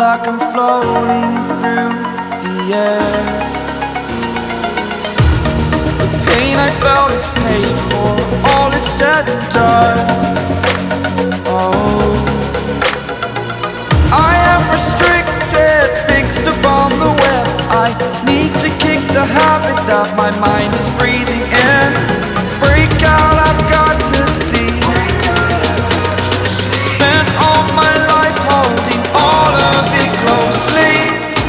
like I'm floating through the air. The pain I felt is paid for, all is said and done. Oh, I am restricted, fixed upon the web. I need to kick the habit that my mind is breathing in. Break out, I've got to see. Spent all my life holding all of it closely.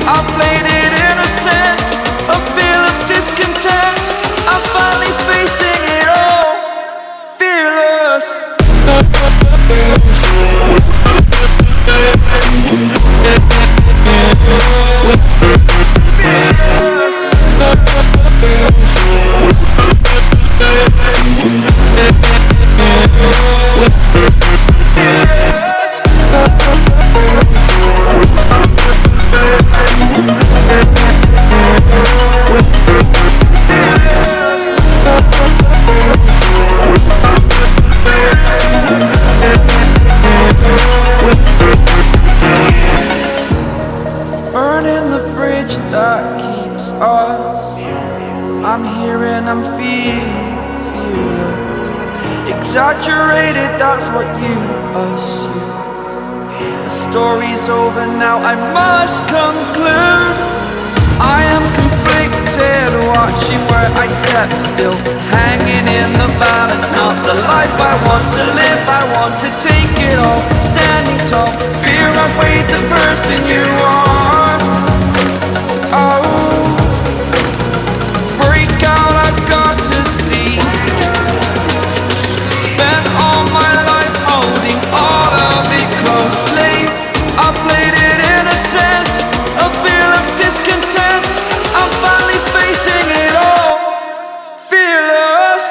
I played it innocent, a feel of discontent. I'm finally facing it all, fearless. Burning the bridge that keeps us. I'm here and I'm feeling fearless. Exaggerated, that's what you assume. The story's over now, I must conclude. I am conflicted, watching where I step still, hanging in the balance. Not the life I want to live, I want to take it all. Standing tall, fear I weighed the person you are. Oh, break out, I've got to see. Spent all my life holding all of it closely. I played it innocent, a feel of discontent. I'm finally facing it all, fearless.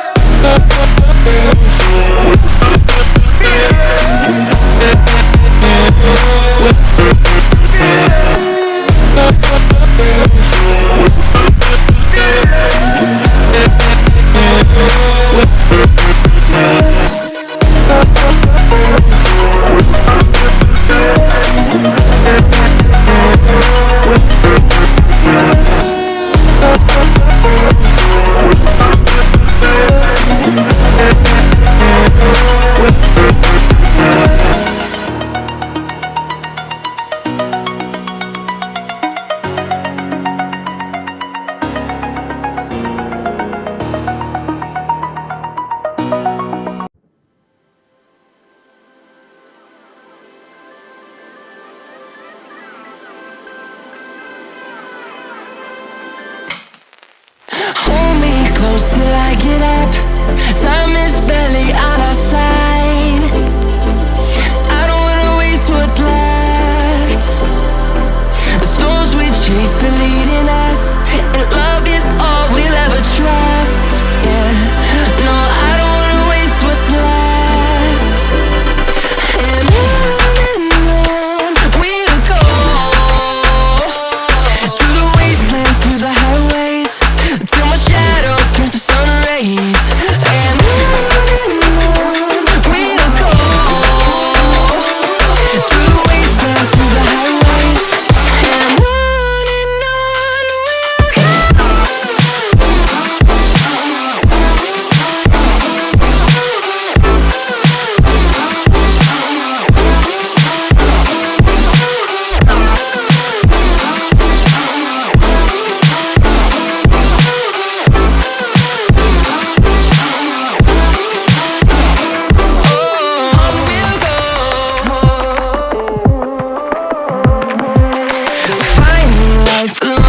Hold me close till I get up. Time is barely on our side. I don't wanna waste what's left. The storms we chase are leading us, and love is all we'll ever trust. Yeah, no, I don't wanna waste what's left. And on we'll go, through the wastelands, through the highways, till my shadow turns to sun rays. And on we'll go, through the wastelands, through the highways. And on finding life alone.